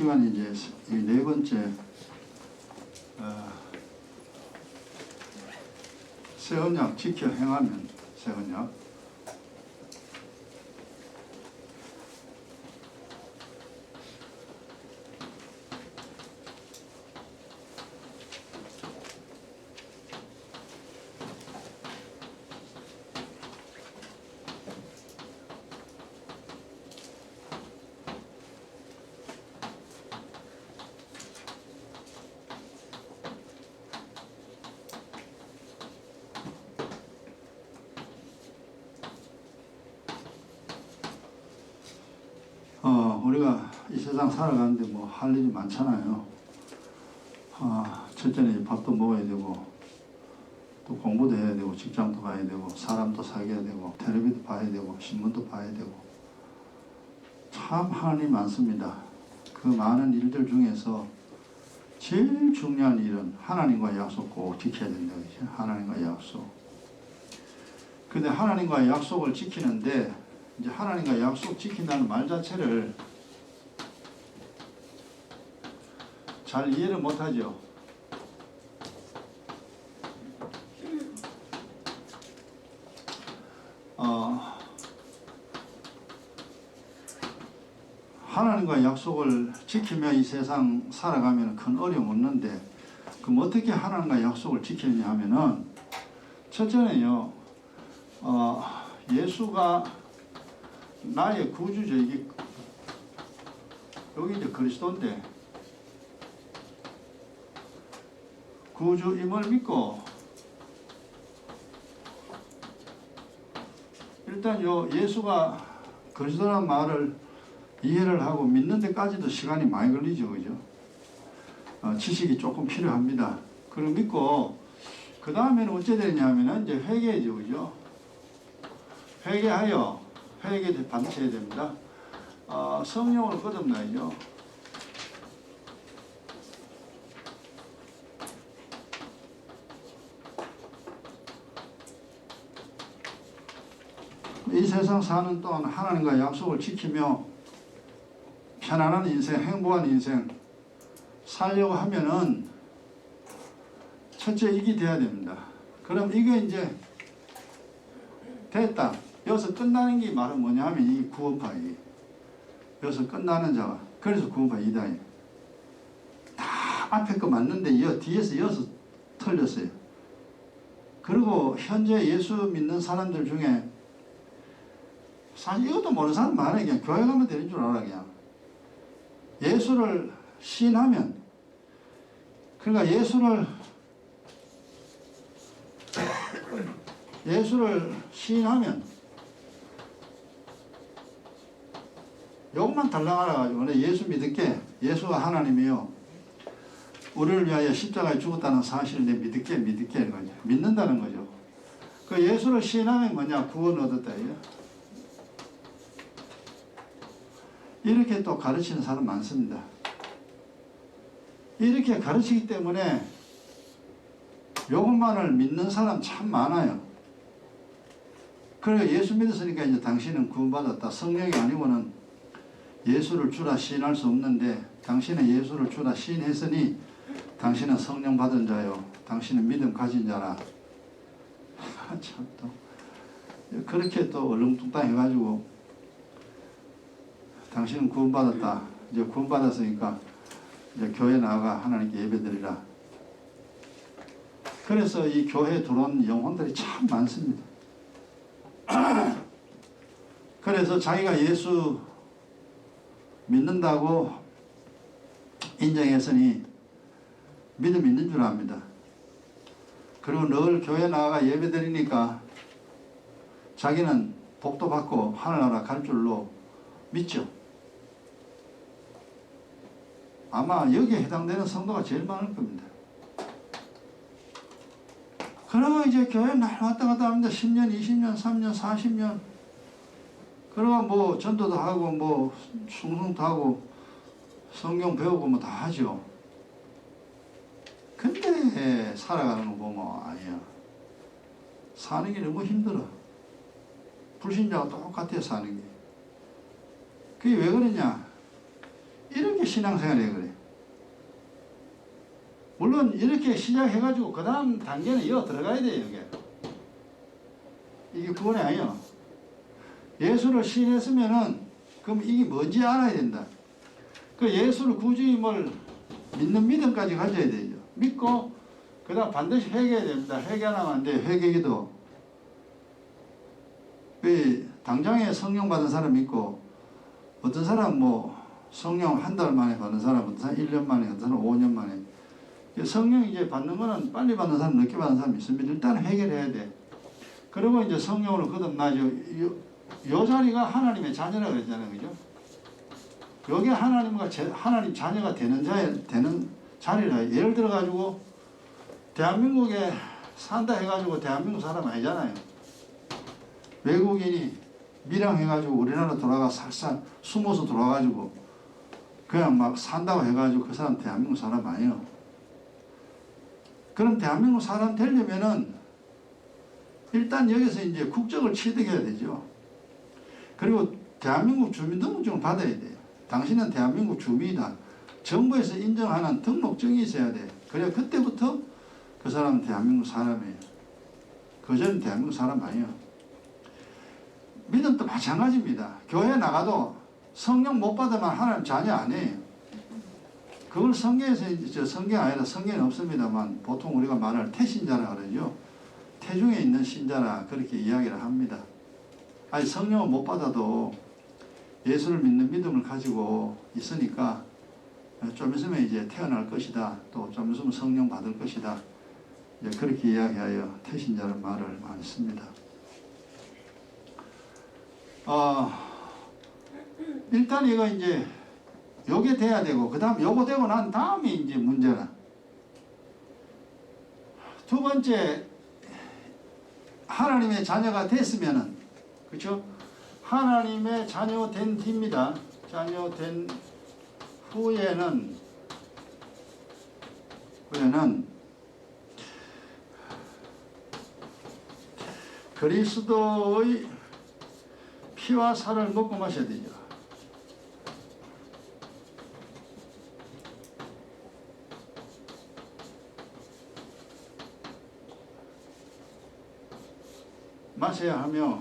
시간 이제 이 네 번째 새 언약 지켜 행하면 새 언약. 우리가 이 세상 살아가는데 뭐 할 일이 많잖아요. 첫째는 밥도 먹어야 되고, 또 공부도 해야 되고, 직장도 가야 되고, 사람도 사귀어야 되고, 텔레비도 봐야 되고, 신문도 봐야 되고, 참 할 일이 많습니다. 그 많은 일들 중에서 제일 중요한 일은 하나님과의 약속 꼭 지켜야 된다. 그죠? 하나님과의 약속. 근데 하나님과의 약속을 지키는데, 이제 하나님과 약속 지킨다는 말 자체를 잘 이해를 못하죠. 하나님과 약속을 지키며 이 세상 살아가면 큰 어려움 없는데, 그럼 어떻게 하나님과 약속을 지키느냐 하면은, 첫째는요, 예수가 나의 구주죠. 이게 여기 이제 그리스도인데, 구주임을 믿고 일단 예수가 그리스도라는 말을 이해를 하고 믿는 데까지도 시간이 많이 걸리죠. 그죠? 지식이 조금 필요합니다. 그걸 믿고 그 다음에는 어찌 되냐면은 이제 회개죠. 그죠? 회개하여 회개 반드시 해야 됩니다. 성령을 거듭나야죠. 이 세상 사는 동안 하나님과 약속을 지키며 편안한 인생, 행복한 인생 살려고 하면은 첫째 이게 돼야 됩니다. 그럼 이게 이제 됐다. 여기서 끝나는 게 말은 뭐냐 하면 이 구원파이. 여기서 끝나는 자가. 그래서 구원파 이다이. 다 앞에 거 맞는데 뒤에서 여기서 틀렸어요. 그리고 현재 예수 믿는 사람들 중에 사실 이것도 모르는 사람 많아요. 그냥 교회 가면 되는 줄 알아. 그냥 예수를 시인하면, 그러니까 예수를 시인하면 요것만 달랑하라 가지고 내 예수 믿을게. 예수가 하나님이요, 우리를 위하여 십자가에 죽었다는 사실을 내 믿을게 이런 거죠. 믿는다는 거죠. 그 예수를 시인하면 뭐냐? 구원 얻었다. 이렇게 또 가르치는 사람 많습니다. 이렇게 가르치기 때문에 요것만을 믿는 사람 참 많아요. 그러니까 예수 믿었으니까 이제 당신은 구원받았다. 성령이 아니고는 예수를 주라 시인할 수 없는데, 당신은 예수를 주라 시인했으니 당신은 성령 받은 자요, 당신은 믿음 가진 자라. 참 또 그렇게 또 얼렁뚱땅 해가지고 당신은 구원받았다. 이제 구원받았으니까 이제 교회 나가 하나님께 예배드리라. 그래서 이 교회에 들어온 영혼들이 참 많습니다. 그래서 자기가 예수 믿는다고 인정했으니 믿음 있는 줄 압니다. 그리고 늘 교회 나가 예배드리니까 자기는 복도 받고 하늘나라 갈 줄로 믿죠. 아마 여기에 해당되는 성도가 제일 많을 겁니다. 그러고 이제 교회 날 왔다 갔다 합니다. 10년, 20년, 3년, 40년. 그러고 뭐 전도도 하고 뭐 숭송도 하고 성경 배우고 뭐 다 하죠. 근데 살아가는 거 보면 아니야. 사는 게 너무 힘들어. 불신자와 똑같아 사는 게. 그게 왜 그러냐? 이렇게 신앙생활해 그래. 물론 이렇게 시작해가지고 그 다음 단계는 이어 들어가야 돼요. 이게 구원이 아니에요. 예수를 신했으면은 그럼 이게 뭔지 알아야 된다. 그 예수를 구주임을 믿는 믿음까지 가져야 되죠. 믿고 그 다음 반드시 회개해야 됩니다. 회개 안 하면 안 돼요. 회개기도. 당장에 성령 받은 사람 있고 어떤 사람 뭐 성령 한 달 만에 받는 사람, 어떤 사람 1년 만에, 어떤 사람 5년 만에. 성령 이제 받는 거는 빨리 받는 사람, 늦게 받는 사람 있습니다. 일단 해결 해야 돼. 그리고 이제 성령으로 거듭나죠. 요 자리가 하나님의 자녀라고 했잖아요. 그죠? 여기 하나님 자녀가 되는 자리라. 예를 들어가지고, 대한민국에 산다 해가지고 대한민국 사람 아니잖아요. 외국인이 밀양해가지고 우리나라 돌아가 살살 숨어서 돌아가지고, 그냥 막 산다고 해가지고 그 사람 대한민국 사람 아니에요. 그럼 대한민국 사람 되려면은 일단 여기서 이제 국적을 취득해야 되죠. 그리고 대한민국 주민등록증을 받아야 돼요. 당신은 대한민국 주민이다. 정부에서 인정하는 등록증이 있어야 돼. 그래야 그때부터 그 사람은 대한민국 사람이에요. 그전은 대한민국 사람 아니에요. 믿음도 마찬가지입니다. 교회 나가도 성령 못 받으면 하나님 자녀 아니에요. 그걸 성경에서, 성경 아니라 성경에 없습니다만 보통 우리가 말할 태신자라 그러죠. 태중에 있는 신자라 그렇게 이야기를 합니다. 아니 성령을 못 받아도 예수를 믿는 믿음을 가지고 있으니까 좀 있으면 이제 태어날 것이다. 또 좀 있으면 성령 받을 것이다. 이제 그렇게 이야기하여 태신자라는 말을 많이 씁니다. 일단 이거 이제 요게 돼야 되고, 그 다음 요거 되고 난 다음에 이제 문제는 두 번째, 하나님의 자녀가 됐으면은, 그렇죠? 하나님의 자녀 된 뒤입니다. 자녀 된 후에는 그리스도의 피와 살을 먹고 마셔야 되죠. 마셔야 하며,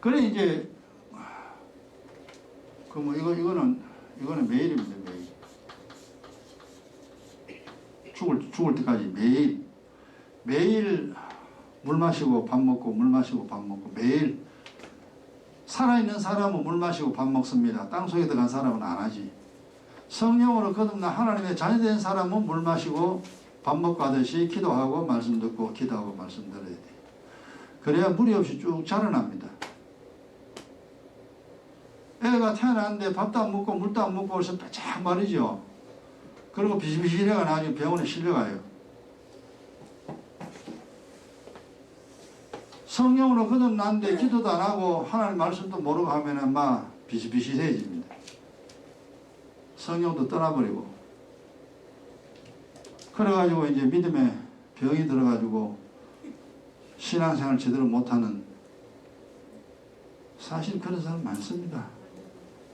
그래 이제 그 뭐 이거는 매일입니다. 매일 죽을 때까지 매일 물 마시고 밥 먹고 물 마시고 밥 먹고, 매일 살아있는 사람은 물 마시고 밥 먹습니다. 땅속에 들어간 사람은 안 하지. 성령으로 거듭나 하나님의 자녀된 사람은 물 마시고 밥 먹고 하듯이 기도하고 말씀 듣고 기도하고 말씀 들어야 돼. 그래야 무리 없이 쭉 자라납니다. 애가 태어났는데 밥도 안 먹고 물도 안 먹고 그래서 빼짝 마르죠. 그리고 비실비실해가 나중에 병원에 실려가요. 성령으로 거듭났는데 기도도 안 하고 하나님 말씀도 모르고 하면은 막 비실비실해집니다. 성령도 떠나버리고. 그래가지고 이제 믿음에 병이 들어가지고 신앙생활 제대로 못하는, 사실 그런 사람 많습니다.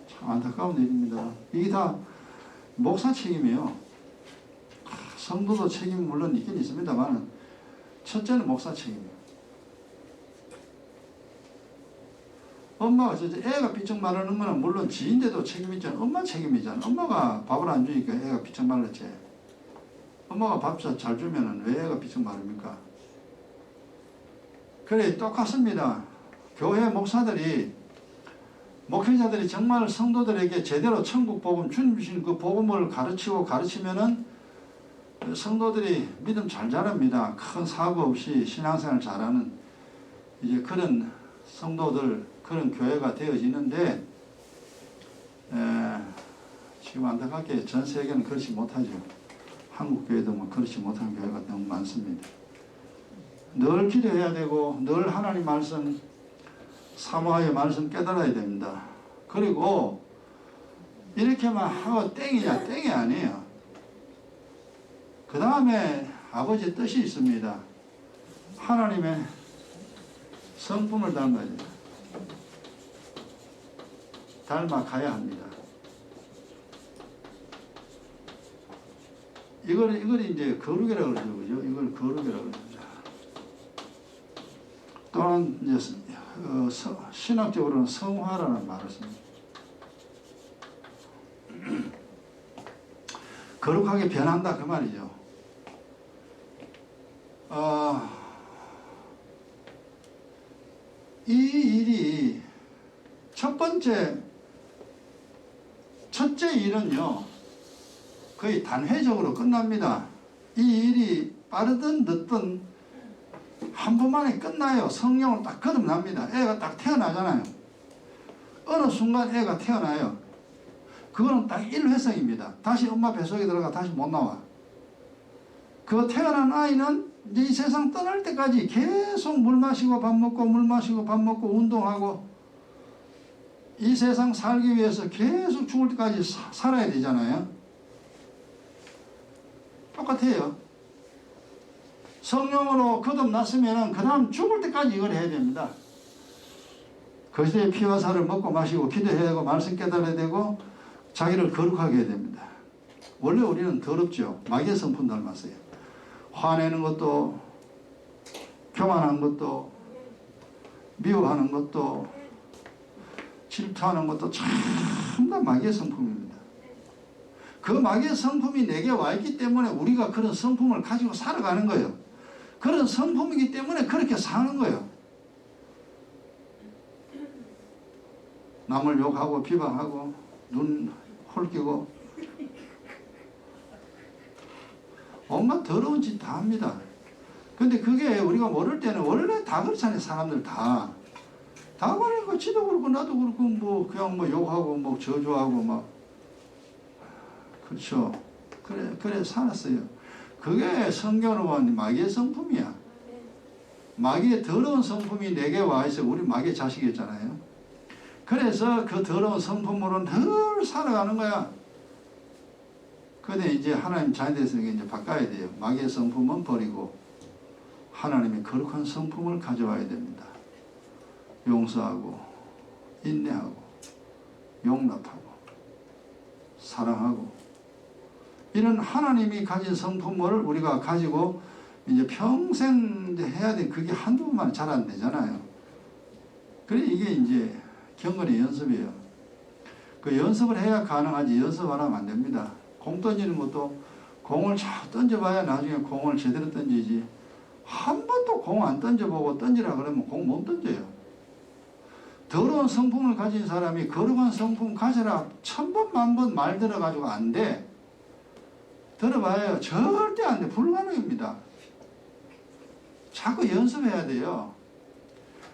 참 안타까운 일입니다. 이게 다 목사 책임이에요. 성도도 책임이 물론 있긴 있습니다만 첫째는 목사 책임이에요. 엄마가 애가 삐쩍 마르는 거는 물론 지인데도 책임이잖아. 엄마 책임이잖아. 엄마가 밥을 안 주니까 애가 삐쩍 말랐지. 엄마가 밥 잘 주면은 왜 애가 삐쩍 마릅니까? 그래, 똑같습니다. 교회 목회자들이 정말 성도들에게 제대로 천국 복음, 주님 주신 그 복음을 가르치면은 성도들이 믿음 잘 자랍니다. 큰 사고 없이 신앙생활 잘하는 이제 그런 성도들, 그런 교회가 되어지는데, 지금 안타깝게 전 세계는 그렇지 못하죠. 한국 교회도 뭐 그렇지 못한 교회가 너무 많습니다. 늘 기도해야 되고, 늘 하나님 말씀 사모하여 말씀 깨달아야 됩니다. 그리고 이렇게만 하고 땡이냐? 땡이 아니에요. 그 다음에 아버지의 뜻이 있습니다. 하나님의 성품을 담아야 돼요. 닮아가야 합니다. 이걸 이제 거룩이라고 그러죠. 그죠? 이걸 거룩이라고 그러죠. 또한 이제 신학적으로는 성화라는 말을 씁니다. 거룩하게 변한다 그 말이죠. 이 일이 첫째 일은요 거의 단회적으로 끝납니다. 이 일이 빠르든 늦든 한 번만에 끝나요. 성령을 딱 거듭납니다. 애가 딱 태어나잖아요. 어느 순간 애가 태어나요. 그거는 딱 일회성입니다. 다시 엄마 뱃속에 들어가 다시 못 나와. 그 태어난 아이는 이제 이 세상 떠날 때까지 계속 물 마시고 밥 먹고 물 마시고 밥 먹고 운동하고 이 세상 살기 위해서 계속 죽을 때까지 살아야 되잖아요. 똑같아요. 성령으로 거듭났으면 그 다음 죽을 때까지 이걸 해야 됩니다. 그리스도의 피와 살을 먹고 마시고 기도해야 되고 말씀 깨달아야 되고 자기를 거룩하게 해야 됩니다. 원래 우리는 더럽죠. 마귀의 성품 닮았어요. 화내는 것도 교만한 것도 미워하는 것도 질투하는 것도 전부 다 마귀의 성품입니다. 그 마귀의 성품이 내게 와 있기 때문에 우리가 그런 성품을 가지고 살아가는 거예요. 그런 성품이기 때문에 그렇게 사는 거예요. 남을 욕하고 비방하고 눈 홀끼고 온갖 더러운 짓 다 합니다. 근데 그게 우리가 모를 때는 원래 다 그렇잖아요. 사람들 다 그러니까 지도 그렇고 나도 그렇고 뭐 그냥 뭐 욕하고 뭐 저주하고 막 그렇죠. 그래 살았어요. 그게 성경으로 마귀의 성품이야. 마귀의 더러운 성품이 내게 와 있어. 우리 마귀의 자식이었잖아요. 그래서 그 더러운 성품으로 늘 살아가는 거야. 근데 이제 하나님 자녀들에서 이제 바꿔야 돼요. 마귀의 성품은 버리고 하나님의 거룩한 성품을 가져와야 됩니다. 용서하고 인내하고 용납하고 사랑하고 이런 하나님이 가진 성품을 우리가 가지고 이제 평생 해야 돼. 그게 한두 번만 잘 안 되잖아요. 그래 이게 이제 경건의 연습이에요. 그 연습을 해야 가능하지 연습 안 하면 안 됩니다. 공 던지는 것도 공을 잘 던져봐야 나중에 공을 제대로 던지지. 한 번도 공 안 던져보고 던지라 그러면 공 못 던져요. 더러운 성품을 가진 사람이 거룩한 성품 가져라 1000번 만번 말 들어가지고 안 돼. 들어봐요. 절대 안 돼. 불가능입니다. 자꾸 연습해야 돼요.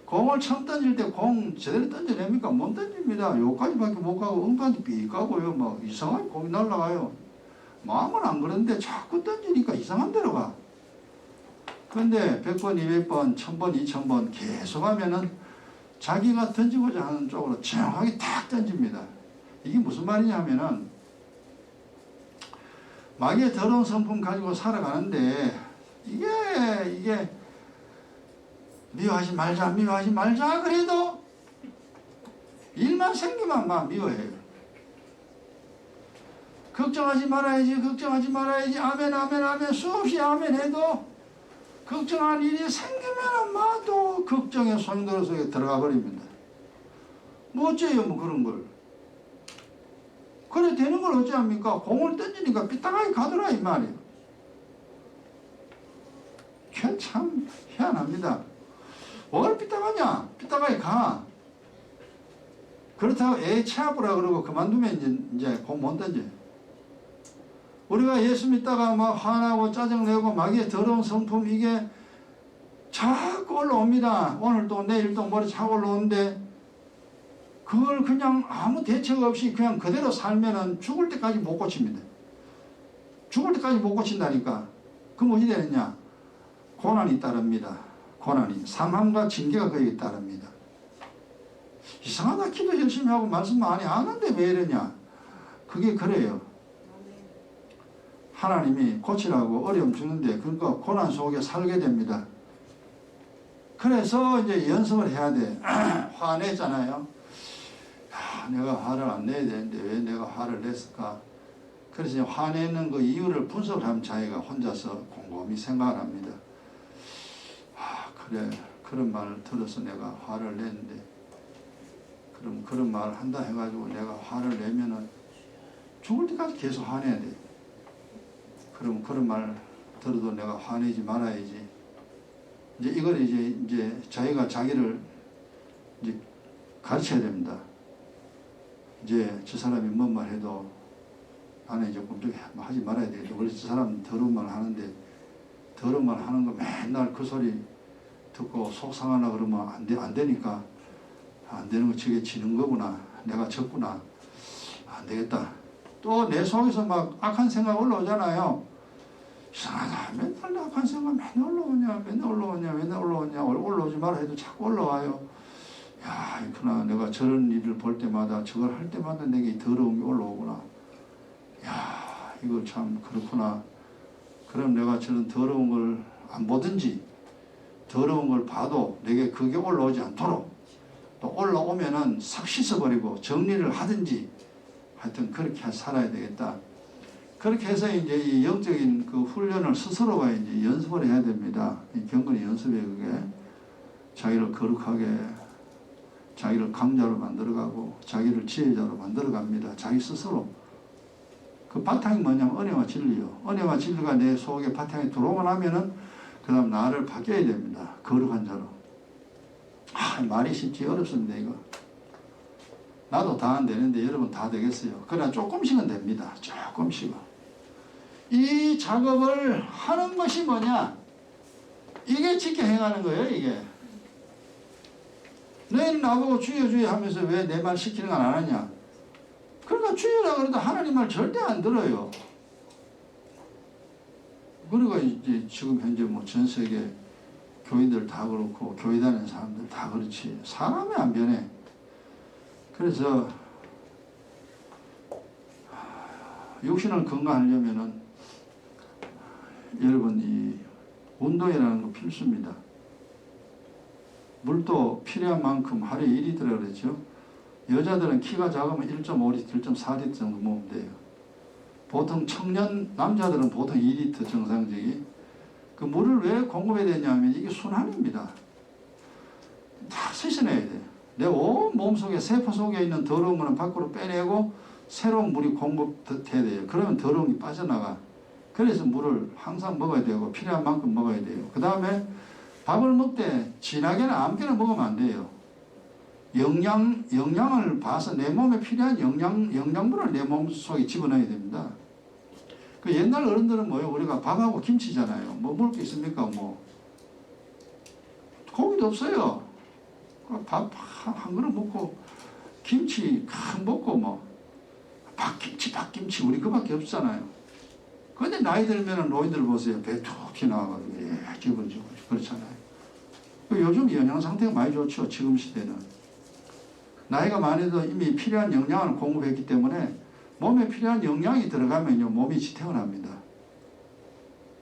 공을 처음 던질 때 공 제대로 던져냅니까? 못 던집니다. 여기까지밖에 못 가고 엉판이 삐 가고요. 막 이상하게 공이 날아가요. 마음은 안 그런데 자꾸 던지니까 이상한 데로 가. 그런데 100번, 200번, 1000번, 2000번 계속 하면은 자기가 던지고자 하는 쪽으로 정확하게 탁 던집니다. 이게 무슨 말이냐 하면은 마귀의 더러운 성품 가지고 살아가는데 이게 미워하지 말자 그래도 일만 생기면 막 미워해요. 걱정하지 말아야지 아멘 수없이 아멘 해도 걱정할 일이 생기면 막 또 걱정의 손들어 속에 들어가 버립니다. 뭐 어째요 뭐 그런 걸. 그래 되는 걸 어찌합니까? 공을 던지니까 삐딱하게 가더라 이 말이에요. 그게 참 희한합니다. 뭘 삐딱하냐? 삐딱하게 가. 그렇다고 체아부라 그러고 그만두면 이제 공 못 던져. 우리가 예수 믿다가 막 화나고 짜증내고 마귀의 더러운 성품 이게 자꾸 올라옵니다. 오늘도 내일도 머리 자꾸 올라오는데 그걸 그냥 아무 대책 없이 그냥 그대로 살면은 죽을 때까지 못 고칩니다. 죽을 때까지 못 고친다니까. 그럼 어디 되느냐? 고난이 따릅니다. 고난이. 상함과 징계가 거기에 따릅니다. 이상하다. 기도 열심히 하고 말씀 많이 하는데 왜 이러냐? 그게 그래요. 하나님이 고치라고 어려움 주는데 그러니까 고난 속에 살게 됩니다. 그래서 이제 연습을 해야 돼. 화냈잖아요. 내가 화를 안 내야 되는데 왜 내가 화를 냈을까? 그래서 화내는 그 이유를 분석을 하면 자기가 혼자서 곰곰이 생각을 합니다. 그래, 그런 말을 들어서 내가 화를 냈는데, 그럼 그런 말을 한다 해가지고 내가 화를 내면은 죽을 때까지 계속 화내야 돼. 그럼 그런 말 들어도 내가 화내지 말아야지. 이제 이걸 이제 자기가 자기를 이제 가르쳐야 됩니다. 이제 저 사람이 뭔 말 해도 나는 이제 꼼짝이 하지 말아야 되겠다. 원래 저 사람은 더러운 말 하는데 더러운 말 하는 거 맨날 그 소리 듣고 속상하나 그러면 안 되니까 안 되는 거 저게 지는 거구나. 내가 졌구나. 안 되겠다. 또 내 속에서 막 악한 생각 올라오잖아요. 이상하다. 맨날 악한 생각 맨날 올라오냐. 올라오지 마라 해도 자꾸 올라와요. 야, 그러나 내가 저런 일을 볼 때마다 저걸 할 때마다 내게 더러움이 올라오구나. 야, 이거 참 그렇구나. 그럼 내가 저런 더러운 걸 안 보든지 더러운 걸 봐도 내게 그게 올라오지 않도록 또 올라오면은 싹 씻어버리고 정리를 하든지 하여튼 그렇게 살아야 되겠다. 그렇게 해서 이제 이 영적인 그 훈련을 스스로가 이제 연습을 해야 됩니다. 이 경건의 연습에 그게 자기를 거룩하게 자기를 강자로 만들어가고 자기를 지혜자로 만들어갑니다. 자기 스스로. 그 바탕이 뭐냐면 은혜와 진리요. 은혜와 진리가 내 속에 바탕에 들어오고 나면은 그 다음 나를 바뀌어야 됩니다. 거룩한 자로. 말이 쉽지 어렵습니다 이거. 나도 다 안 되는데 여러분 다 되겠어요. 그러나 조금씩은 됩니다. 조금씩은. 이 작업을 하는 것이 뭐냐? 이게 지켜 행하는 거예요 이게. 너희는 나보고 주여 주여 하면서 왜 내 말 시키는 건 안 하냐? 그러니까 주여라 그래도 하나님 말 절대 안 들어요. 그리고 이제 지금 현재 뭐 전 세계 교인들 다 그렇고 교회 다니는 사람들 다 그렇지. 사람이 안 변해. 그래서 육신을 건강하려면은 여러분 이 운동이라는 거 필수입니다. 물도 필요한 만큼 하루에 1리터라 그랬죠. 여자들은 키가 작으면 1.5리터, 1.4리터 정도 먹으면 돼요. 보통 청년 남자들은 보통 2리터 정상적이. 그 물을 왜 공급해야 되냐면 이게 순환입니다. 다 씻어내야 돼. 내 온 몸속에 세포 속에 있는 더러운 거는 밖으로 빼내고 새로운 물이 공급돼야 돼요. 그러면 더러운 게 빠져나가. 그래서 물을 항상 먹어야 되고 필요한 만큼 먹어야 돼요. 그 다음에 밥을 먹되 진하게나 아무렇게나 먹으면 안 돼요. 영양을 봐서 내 몸에 필요한 영양분을 내 몸속에 집어넣어야 됩니다. 그 옛날 어른들은 뭐예요? 우리가 밥하고 김치잖아요. 뭐 먹을 게 있습니까? 뭐 고기도 없어요. 밥 한 그릇 먹고 김치 큰 먹고 뭐 밥김치 우리 그밖에 없잖아요. 근데 나이 들면 노인들 보세요. 배 툭 튀어나와가지고 집어주고 그렇잖아요. 요즘 영양 상태가 많이 좋죠. 지금 시대는. 나이가 많아도 이미 필요한 영양을 공급했기 때문에 몸에 필요한 영양이 들어가면요 몸이 지탱합니다.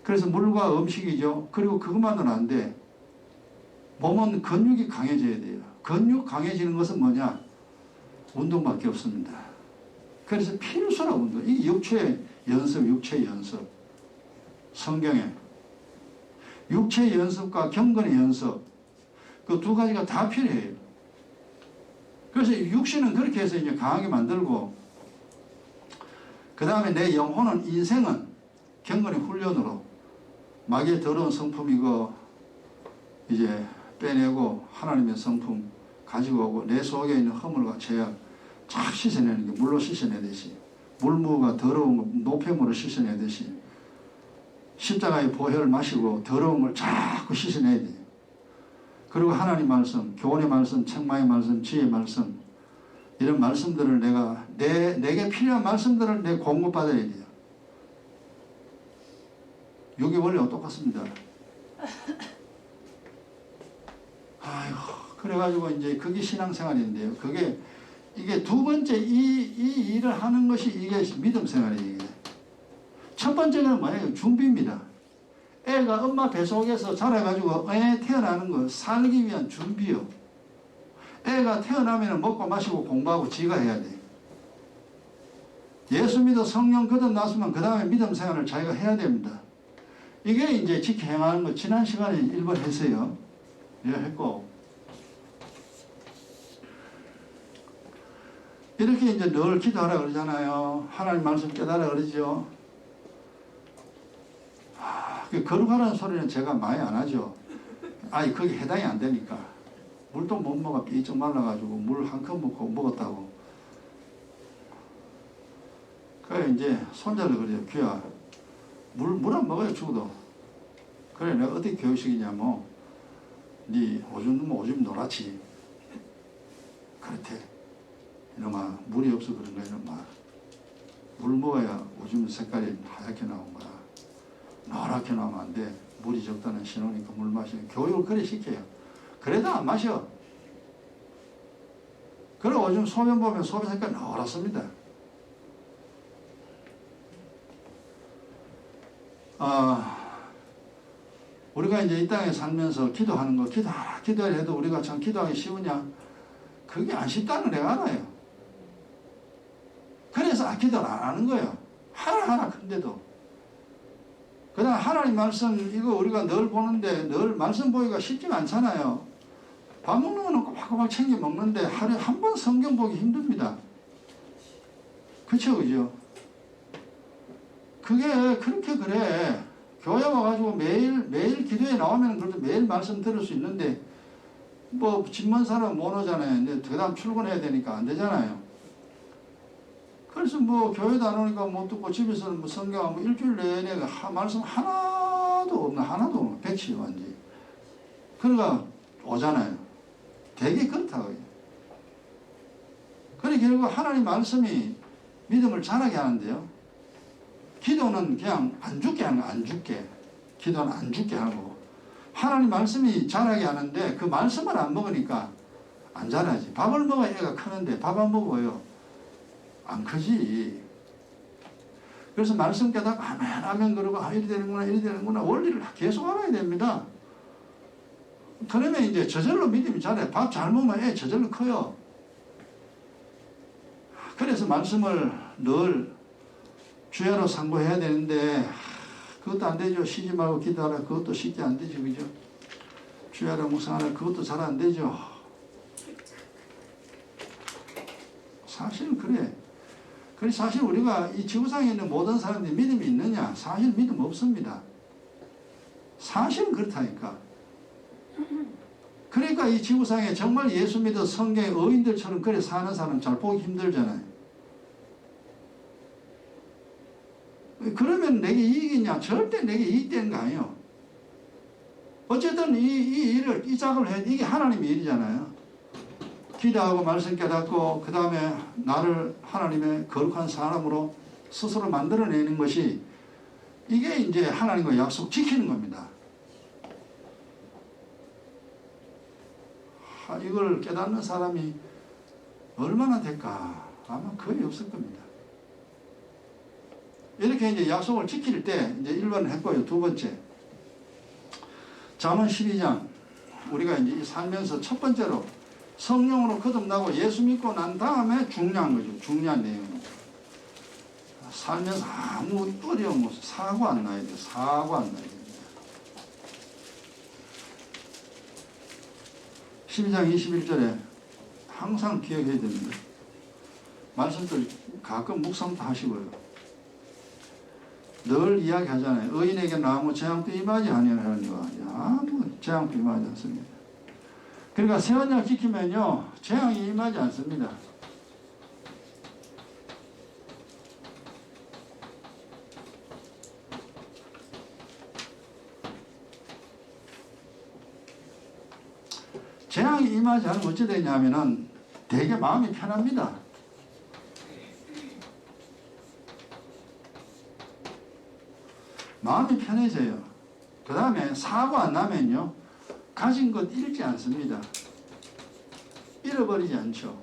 그래서 물과 음식이죠. 그리고 그것만은 안 돼. 몸은 근육이 강해져야 돼요. 근육 강해지는 것은 뭐냐? 운동밖에 없습니다. 그래서 필수라 운동. 이게 육체 연습. 성경에 육체 연습과 경건의 연습 그 두 가지가 다 필요해요. 그래서 육신은 그렇게 해서 이제 강하게 만들고 그 다음에 내 영혼은 인생은 경건의 훈련으로 마귀의 더러운 성품이고 이제 빼내고 하나님의 성품 가지고 오고 내 속에 있는 허물과 죄악 쫙 씻어내는 게 물로 씻어내듯이 물무가 더러운 거 노폐물을 씻어내듯이 십자가의 보혈을 마시고 더러운 걸 자꾸 씻어내야 돼요. 그리고 하나님 말씀, 교훈의 말씀, 책망의 말씀, 지혜의 말씀 이런 말씀들을 내가 내게 필요한 말씀들을 내 공급받아야 돼요. 이게 원리와 똑같습니다. 아이고 그래가지고 이제 그게 신앙생활인데요. 이게 두 번째 이 일을 하는 것이 이게 믿음 생활이에요. 첫 번째는 뭐예요? 준비입니다. 애가 엄마 뱃속에서 자라가지고 애 태어나는 거 살기 위한 준비요. 애가 태어나면 먹고 마시고 공부하고 지가 해야 돼. 예수 믿어 성령 거듭났으면 그 다음에 믿음 생활을 자기가 해야 됩니다. 이게 이제 지켜 행하는 거 지난 시간에 1번 했어요. 예, 했고. 이렇게 이제 늘 기도하라 그러잖아요. 하나님 말씀 깨달아 그러죠. 거룩하라는 소리는 제가 많이 안 하죠. 아니, 그게 해당이 안 되니까. 물도 못 먹어 삐쩍 말라가지고 물 한 컵 먹고 먹었다고. 그래 이제 손자를 그래요. 귀야 물 안 먹어요 죽어도. 그래 내가 어떻게 교육시키냐면 네 오줌 누면 오줌 노랗지 그렇대. 이놈아 물이 없어 그런 거야. 이놈아 물 먹어야 오줌 색깔이 하얗게 나온 거야. 노랗게 나오면 안 돼. 물이 적다는 신호니까 물 마시는 교육을 그래 시켜요. 그래도 안 마셔. 그래 오줌 소변 보면 소변 색깔 노랗습니다. 우리가 이제 이 땅에 살면서 기도하는 거, 기도하라 해도 우리가 참 기도하기 쉬우냐? 그게 안 쉽다는 걸 내가 알아요. 그래서 기도를 안 하는 거예요. 하나하나 큰데도. 그 다음 하나님 말씀, 이거 우리가 늘 보는데 늘 말씀 보기가 쉽지가 않잖아요. 밥 먹는 거는 꼬박꼬박 챙겨 먹는데 하루에 한 번 성경 보기 힘듭니다. 그쵸, 그죠? 그게 그렇게 그래. 교회 와가지고 매일 기도에 나오면 그래도 매일 말씀 들을 수 있는데, 뭐, 집 먼 사람은 못 오잖아요. 근데 그 다음 출근해야 되니까 안 되잖아요. 그래서 뭐, 교회도 안 오니까 못 듣고 집에서는 뭐 성경 뭐 일주일 내내 말씀 하나도 없나, 백치 완전히. 그러니까 오잖아요. 되게 그렇다고요. 그래, 결국 하나님 말씀이 믿음을 자라게 하는데요. 기도는 그냥 안 죽게 하는 거, 안 죽게. 기도는 안 죽게 하는 거고. 하나님 말씀이 자라게 하는데 그 말씀을 안 먹으니까 안 자라지. 밥을 먹어야 애가 크는데 밥 안 먹어요. 안 크지. 그래서 말씀 깨닫고 아멘 그러고 이리 되는구나 원리를 계속 알아야 됩니다. 그러면 이제 저절로 믿음이 자라요. 밥 잘 먹으면 애 저절로 커요. 그래서 말씀을 늘 주야로 상고해야 되는데 그것도 안 되죠. 쉬지 말고 기도하라. 그것도 쉽게 안 되죠. 그죠? 주야로 묵상하라. 그것도 잘 안 되죠. 사실은 그래. 그래서 사실 우리가 이 지구상에 있는 모든 사람들이 믿음이 있느냐? 사실 믿음 없습니다. 사실은 그렇다니까. 그러니까 이 지구상에 정말 예수 믿어 성경의 의인들처럼 그래 사는 사람 잘 보기 힘들잖아요. 그러면 내게 이익이냐? 절대 내게 이익되는 거 아니에요. 어쨌든 이 작업을 해. 이게 하나님의 일이잖아요. 기도하고 말씀 깨닫고 그 다음에 나를 하나님의 거룩한 사람으로 스스로 만들어내는 것이 이게 이제 하나님과 약속 지키는 겁니다. 이걸 깨닫는 사람이 얼마나 될까? 아마 거의 없을 겁니다. 이렇게 이제 약속을 지킬 때 이제 1번을 했고요. 두 번째. 잠언 12장. 우리가 이제 살면서 첫 번째로 성령으로 거듭나고 예수 믿고 난 다음에 중요한 거죠. 중요한 내용입니다. 살면서 아무 어려움 없이 사고 안 나야 돼요. 사고 안 나야 됩니다. 12장 21절에 항상 기억해야 됩니다. 말씀들 가끔 묵상도 하시고요. 늘 이야기하잖아요. 의인에게는 아무 재앙도 임하지 아니하느니와 아무 재앙도 임하지 않습니다. 그러니까 새 언약 지키면요 재앙이 임하지 않습니다. 재앙이 임하지 않으면 어찌 되냐면은 되게 마음이 편합니다. 마음이 편해져요. 그 다음에 사고 안 나면요 가진 것 잃지 않습니다. 잃어버리지 않죠.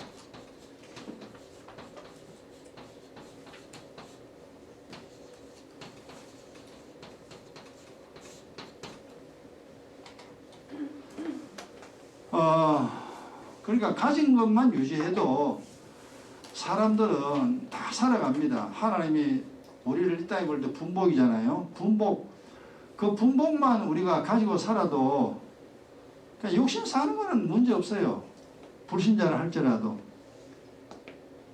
그러니까 가진 것만 유지해도 사람들은 다 살아갑니다. 하나님이 우리를 이 땅에 볼 때 분복이잖아요. 분복. 그 분복만 우리가 가지고 살아도 그러니까 욕심 사는 거는 문제 없어요. 불신자를 할지라도.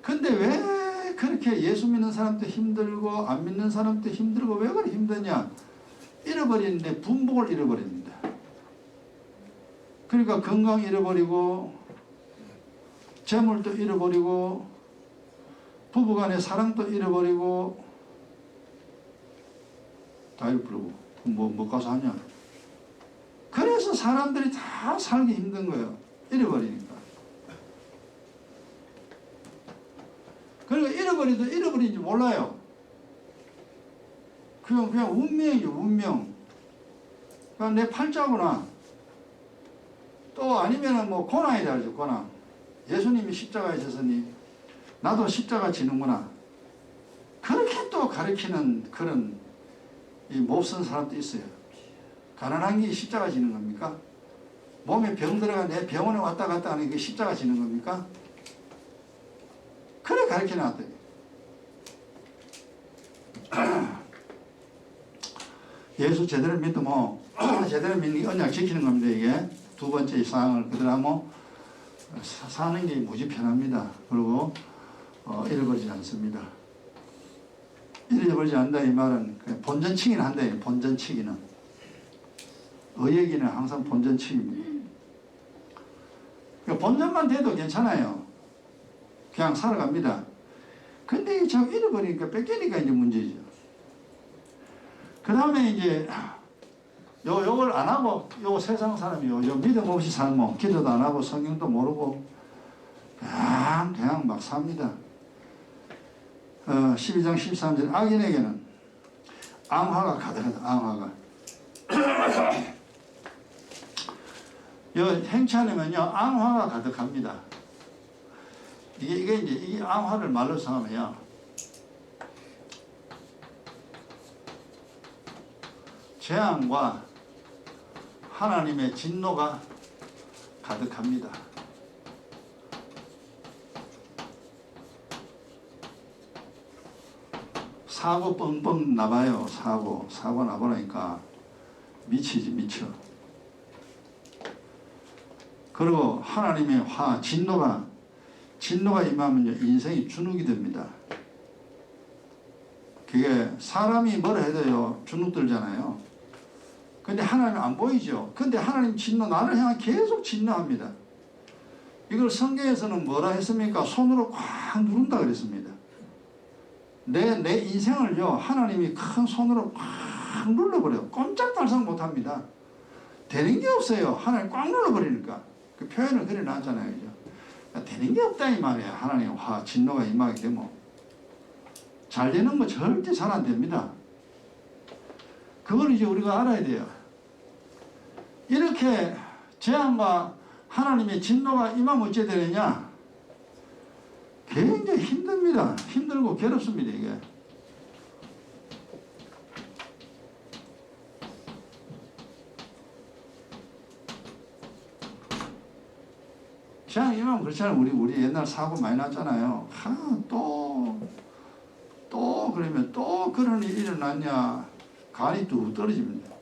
근데 왜 그렇게 예수 믿는 사람도 힘들고 안 믿는 사람도 힘들고 왜 그렇게 힘드냐? 잃어버리는데 분복을 잃어버립니다. 그러니까 건강 잃어버리고 재물도 잃어버리고 부부간의 사랑도 잃어버리고 다 잃어버리고 뭐 가서 하냐? 그래서 사람들이 다 살기 힘든 거예요. 잃어버리니까. 그러니까 잃어버리도 잃어버린지 몰라요. 그냥 운명이죠, 운명. 그러니까 내 팔자구나. 또 아니면은 뭐 고난이다 그러죠, 고난. 예수님이 십자가에 졌으니 나도 십자가 지는구나. 그렇게 또 가르치는 그런 이 몹쓴 사람도 있어요. 가난한 게 십자가 지는 겁니까? 몸에 병 들어가 내 병원에 왔다 갔다 하는 게 십자가 지는 겁니까? 그래 가르쳐 놨더니 예수 제대로 믿으면 제대로 믿는 게 언약 지키는 겁니다. 이게 두 번째 사항을 그대로 하면 사는 게 무지 편합니다. 그리고 잃어버리지 않습니다. 잃어버리지 않는다 이 말은 본전치기는 한다. 본전치기는 의얘기는 항상 본전치기입니다. 그러니까 본전만 돼도 괜찮아요. 그냥 살아갑니다. 근데 이게 자꾸 잃어버리니까 뺏기니까 이제 문제죠. 그 다음에 이제 요걸 안 하고 요 세상 사람이 요 믿음 없이 살면 기도도 안 하고 성경도 모르고 그냥 막 삽니다. 12장 13절 악인에게는 앙화가 가득하다. 앙화가 요 행차하면요 앙화가 가득합니다. 이게 이제 이 앙화를 말로 상하면요 재앙과 하나님의 진노가 가득합니다. 사고 뻥뻥 나봐요. 사고 나보니까 미치지 미쳐. 그리고 하나님의 진노가 임하면요 인생이 주눅이 됩니다. 그게 사람이 뭐라 해도요 주눅 들잖아요. 근데 하나님 안 보이죠. 근데 하나님 진노 나를 향해 계속 진노합니다. 이걸 성경에서는 뭐라 했습니까? 손으로 꽉 누른다 그랬습니다. 내 인생을요 하나님이 큰 손으로 꽉 눌러버려요. 꼼짝달싹 못합니다. 되는 게 없어요. 하나님 꽉 눌러버리니까. 그 표현을 그래 놨잖아요. 그죠? 그러니까 되는 게 없다 이 말이에요. 하나님 진노가 임하게 되면 잘 되는 거 절대 잘 안 됩니다. 그걸 이제 우리가 알아야 돼요. 이렇게 재앙과 하나님의 진노가 임하면 어찌 되느냐? 굉장히 힘듭니다. 힘들고 괴롭습니다. 이게. 재앙 임하면 그렇잖아요. 우리 옛날 사고 많이 났잖아요. 또 그러면 또 그런 일이 일어났냐? 간이 뚝 떨어집니다.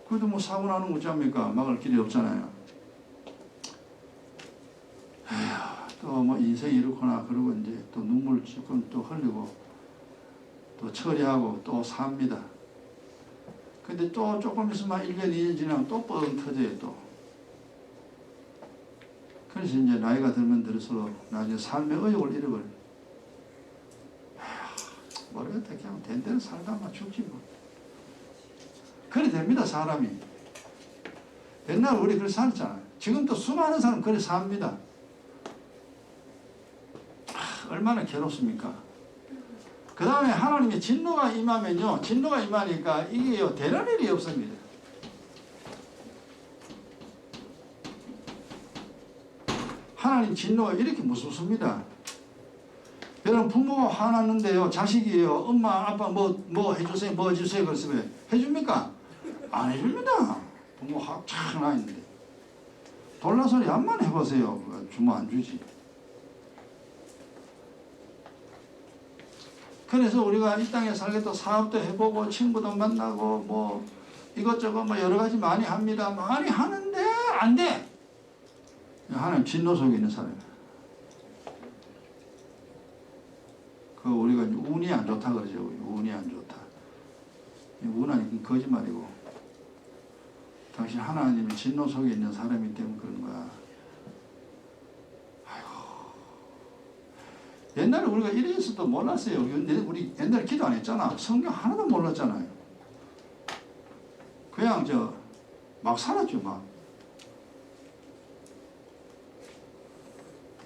그래도 뭐 사고 나는 거 어찌합니까? 막을 길이 없잖아요. 또 뭐 인생이 이렇구나 그러고 이제 또 눈물 조금 또 흘리고 또 처리하고 또 삽니다. 근데 또 조금 있으면 1년 2년 지나면 또 뻥 터져요 또. 그래서 이제 나이가 들면 들수록 나중에 삶의 의욕을 잃어버려요. 모르겠다. 그냥 된 대로 살다가 죽지 뭐. 그래 됩니다 사람이. 옛날 우리 그렇게 살았잖아요. 지금도 수많은 사람 그래 삽니다. 얼마나 괴롭습니까? 그 다음에 하나님의 진노가 임하면요 진노가 임하니까 이게요 되는 일이 없습니다. 하나님 진노가 이렇게 무섭습니다. 여러분 부모가 화났는데요 자식이에요 엄마 아빠 뭐 해주세요 뭐 해주세요 그랬으면 해줍니까? 안 해줍니다. 부모 확착 나 있는데 돌나소리 한번 해보세요. 주모 안 주지. 그래서 우리가 이 땅에 살겠다 사업도 해보고 친구도 만나고 뭐 이것저것 뭐 여러 가지 많이 합니다. 많이 하는데 안 돼. 하나님 진노 속에 있는 사람이야. 그 우리가 운이 안 좋다 그러죠. 운이 안 좋다. 운 아니고 거짓말이고. 당신 하나님의 진노 속에 있는 사람이기 때문에 그런 거야. 아이고. 옛날에 우리가 이래서도 몰랐어요. 우리 옛날에 기도 안 했잖아. 성경 하나도 몰랐잖아요. 그냥 막 살았죠, 막.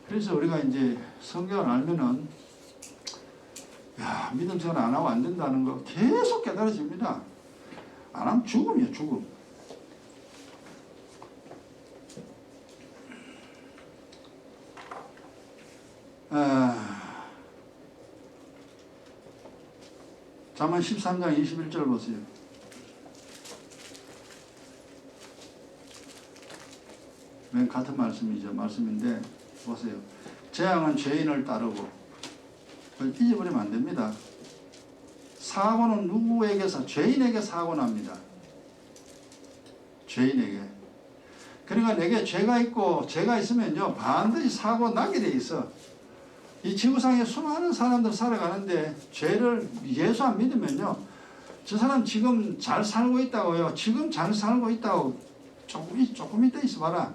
그래서 우리가 이제 성경을 알면은, 야, 믿음 생활 안 하고 안 된다는 거 계속 깨달아집니다. 안 하면 죽음이에요, 죽음. 잠언 13장 21절 보세요. 맨 같은 말씀인데 보세요. 재앙은 죄인을 따르고 잊어버리면 안 됩니다. 사고는 누구에게서? 죄인에게 사고 납니다. 죄인에게. 그러니까 내게 죄가 있고 죄가 있으면요 반드시 사고 나게 돼 있어. 이 지구상에 수많은 사람들 살아가는데 죄를 예수 안 믿으면요 저 사람 지금 잘 살고 있다고요. 지금 잘 살고 있다고 조금 이따 있어봐라.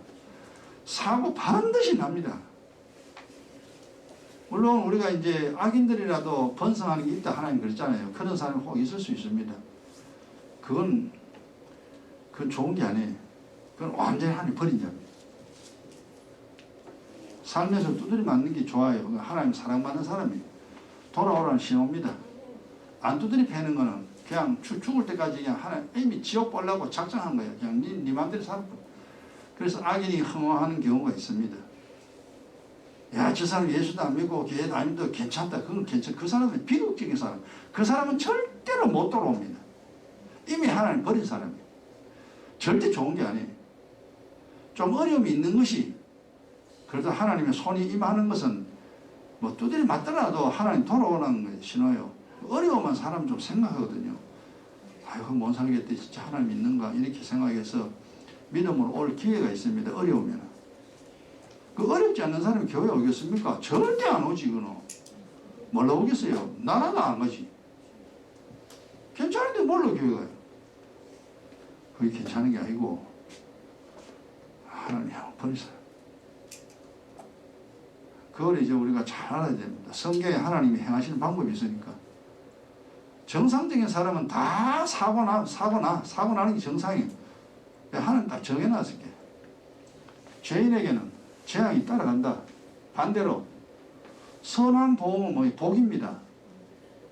사고 반드시 납니다. 물론 우리가 이제 악인들이라도 번성하는 게 있다 하나님 그랬잖아요. 그런 사람이 혹 있을 수 있습니다. 그건 좋은 게 아니에요. 그건 완전히 하나님 버린 자입니다. 삶에서 두드리 맞는 게 좋아요. 하나님 사랑받는 사람이에요. 돌아오라는 신호입니다. 안 두드리 패는 거는 그냥 죽을 때까지 그냥 하나님 이미 지옥 보려고 작정한 거예요. 그냥 네 맘대로 살고. 그래서 악인이 흥황하는 경우가 있습니다. 야, 저 사람 예수도 안 믿고 교회도 안 믿어도 괜찮다. 그건 괜찮다. 그 사람은 비극적인 사람. 그 사람은 절대로 못 돌아옵니다. 이미 하나님 버린 사람이에요. 절대 좋은 게 아니에요. 좀 어려움이 있는 것이 그래도 하나님의 손이 임하는 것은 뭐 두드리 맞더라도 하나님 돌아오는 신호예요. 어려우면 사람 좀 생각하거든요. 아이고 못 살겠대. 진짜 하나님 있는가 이렇게 생각해서 믿음으로 올 기회가 있습니다. 어려우면. 그 어렵지 않는 사람이 교회 오겠습니까? 절대 안 오지. 이거는 뭘로 오겠어요? 나라도 안 가지. 괜찮은데 뭘로 교회 가요? 그게 괜찮은 게 아니고 하나님 버리세요. 그걸 이제 우리가 잘 알아야 됩니다. 성경에 하나님이 행하시는 방법이 있으니까. 정상적인 사람은 다 사고 나는 게 정상이에요. 하나님 딱 정해놨을 게. 죄인에게는 재앙이 따라간다. 반대로 선한 복은 복입니다.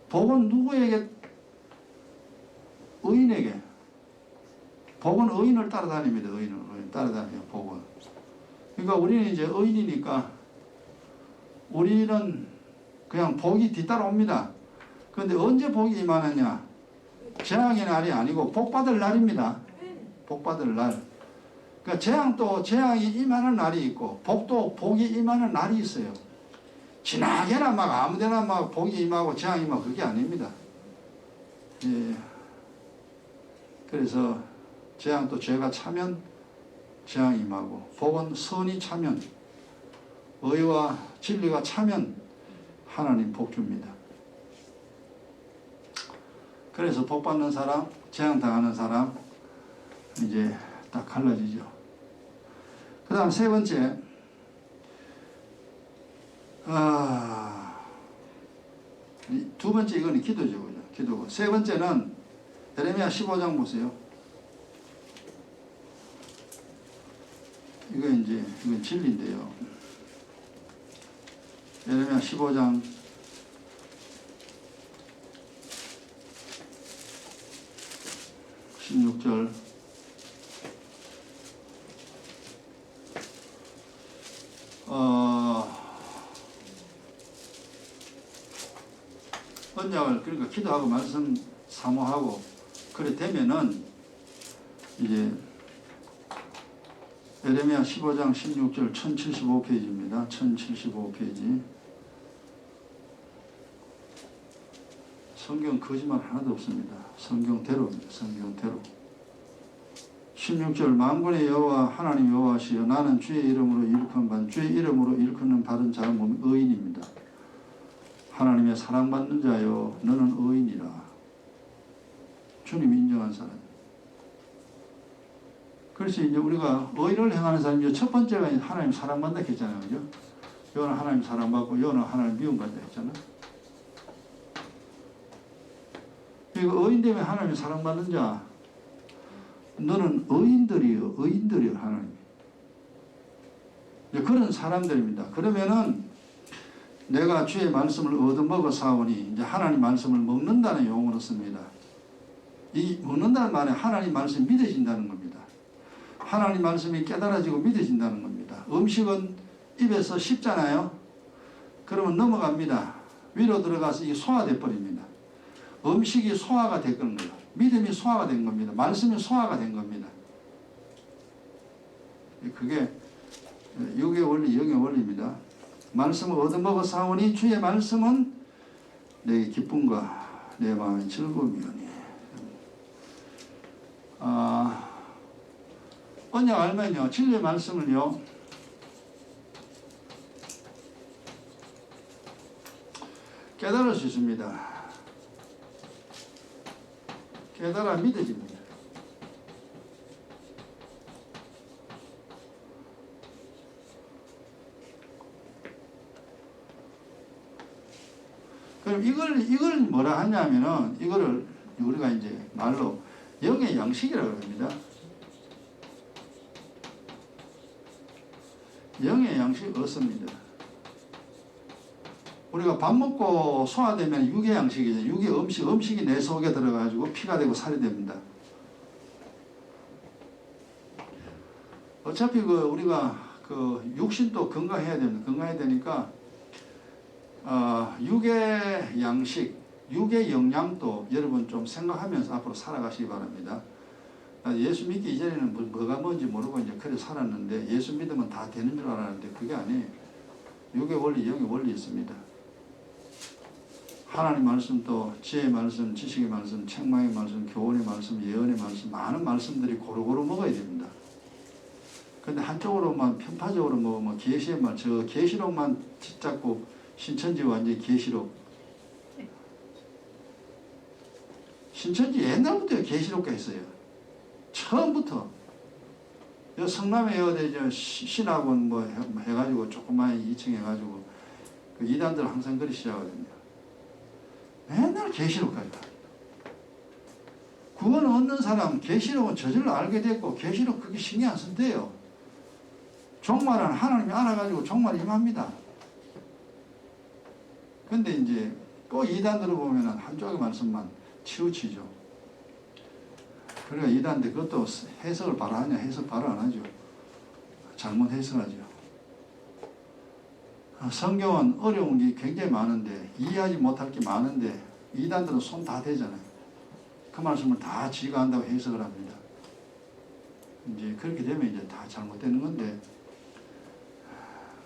복은 누구에게? 의인에게. 복은 의인을 따라다닙니다. 의인을 따라다녀요. 복은. 그러니까 우리는 이제 의인이니까 우리는 그냥 복이 뒤따라옵니다. 그런데 언제 복이 임하느냐? 재앙의 날이 아니고 복받을 날입니다. 복받을 날. 그러니까 재앙이 임하는 날이 있고 복이 임하는 날이 있어요. 지나게나 막 아무데나 막 복이 임하고 재앙이 임하고 그게 아닙니다. 예. 그래서 재앙도 죄가 차면 재앙이 임하고 복은 선이 차면 의와 진리가 차면 하나님 복 줍니다. 그래서 복 받는 사람, 재앙 당하는 사람 이제 딱 갈라지죠. 그 다음 세 번째, 두 번째 이거는 기도죠. 그죠? 기도고. 세 번째는 예레미야 15장 보세요. 이건 진리인데요. 예레미야 15장 16절 언약을 그러니까 기도하고 말씀 사모하고 그래 되면은 이제 에레미야 15장 16절 1075페이지입니다. 1075페이지. 성경 거짓말 하나도 없습니다. 성경대로입니다. 성경대로. 16절 만군의 여호와 하나님 여호와시여 나는 주의 이름으로 일컫는 반 주의 이름으로 일컫는 바른 자는 몸 의인입니다. 하나님의 사랑받는 자여 너는 의인이라. 주님이 인정한 사람. 그래서 이제 우리가 의를 행하는 사람이 첫 번째가 하나님 사랑받는다 했잖아요. 그죠? 여호는 하나님 사랑받고 여호는 하나님 미움받다 했잖아. 이거 의인 되면 하나님 사랑받는 자. 너는 의인들이요. 의인들이요. 하나님. 그런 사람들입니다. 그러면은 내가 주의 말씀을 얻어먹어 사오니 이제 하나님 말씀을 먹는다는 용어로 씁니다. 이 먹는다는 말에 하나님 말씀이 믿어진다는 겁니다. 하나님 말씀이 깨달아지고 믿어진다는 겁니다. 음식은 입에서 씹잖아요. 그러면 넘어갑니다. 위로 들어가서 이게 소화돼 버립니다. 음식이 소화가 된 거예요. 믿음이 소화가 된 겁니다. 말씀이 소화가 된 겁니다. 그게 육의 원리, 영의 원리입니다. 말씀을 얻어먹어 사오니 주의 말씀은 내 기쁨과 내 마음의 즐거움이오니. 언약 알면요, 진리의 말씀을요, 깨달을 수 있습니다. 깨달아 믿어집니다. 그럼 이걸 뭐라 하냐면은, 이거를 우리가 이제 말로 영의 양식이라고 합니다. 영의 양식 얻습니다. 우리가 밥 먹고 소화되면 육의 양식이죠. 육의 음식이 내 속에 들어가지고 피가 되고 살이 됩니다. 어차피 우리가 육신도 건강해야 됩니다. 건강해야 되니까, 육의 양식, 육의 영양도 여러분 좀 생각하면서 앞으로 살아가시기 바랍니다. 예수 믿기 이전에는 뭐가 뭔지 모르고 이제 그래 살았는데, 예수 믿으면 다 되는 줄 알았는데 그게 아니에요. 육의 원리, 영의 원리 있습니다. 하나님 말씀, 또 지혜의 말씀, 지식의 말씀, 책망의 말씀, 교훈의 말씀, 예언의 말씀, 많은 말씀들이 고루고루 먹어야 됩니다. 근데 한쪽으로만 편파적으로 먹으면 계시의 말, 저 계시록만 짓잡고 신천지 완전히 계시록. 신천지 옛날부터 계시록가 있어요. 처음부터. 성남에 여대 신학원 뭐 해가지고 조그마한 2층 해가지고 그 이단들 항상 그리 시작하거든요. 맨날 계시록까지. 구원 얻는 사람 계시록은 저절로 알게 됐고 계시록 그게 신경 안 쓴대요. 종말은 하나님이 알아가지고 종말 임합니다. 근데 이제 또 이단들을 보면은 한쪽의 말씀만 치우치죠. 그러니까 이단들 그것도 해석을 바로 하냐? 해석 바로 안 하죠. 잘못 해석하죠. 성경은 어려운 게 굉장히 많은데, 이해하지 못할 게 많은데, 이단들은 손 다 대잖아요. 그 말씀을 다 지가 한다고 해석을 합니다. 이제 그렇게 되면 이제 다 잘못되는 건데,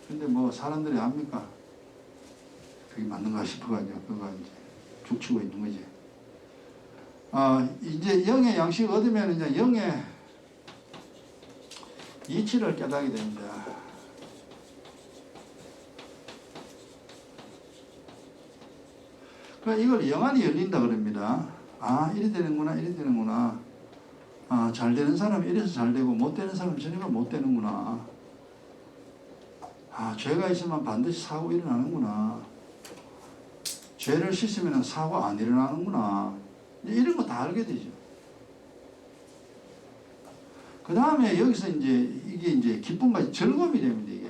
근데 뭐 사람들이 압니까? 그게 맞는가 싶어가지고, 그거 이제 죽치고 있는 거지. 이제 영의 양식을 얻으면 이제 영의 이치를 깨닫게 됩니다. 그러니까 이걸 영안이 열린다 그럽니다. 이래 되는구나, 이래 되는구나. 잘 되는 사람은 이래서 잘 되고, 못 되는 사람은 저래가 못 되는구나. 죄가 있으면 반드시 사고 일어나는구나. 죄를 씻으면 사고 안 일어나는구나. 이런 거 다 알게 되죠. 그 다음에 여기서 이게 이제 기쁨과 즐거움이 됩니다, 이게.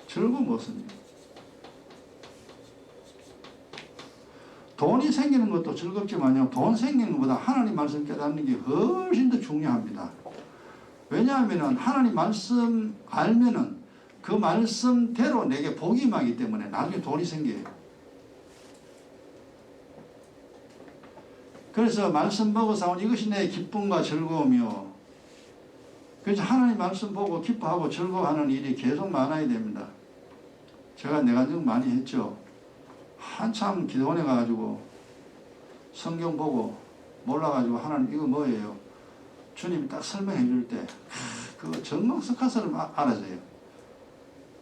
즐거움 없습니다. 돈이 생기는 것도 즐겁지만요, 돈 생기는 것보다 하나님 말씀 깨닫는 게 훨씬 더 중요합니다. 왜냐하면 하나님 말씀 알면은 그 말씀대로 내게 복이 임하기 때문에 나중에 돈이 생겨요. 그래서 말씀 보고 사온 이것이 내 기쁨과 즐거움이요. 그래서 하나님 말씀 보고 기뻐하고 즐거워하는 일이 계속 많아야 됩니다. 제가 내간증 많이 했죠. 한참 기도원에 가가지고 성경 보고 몰라가지고 하나님 이거 뭐예요? 주님이 딱 설명해 줄 때 그 정막석화서를 알아서요.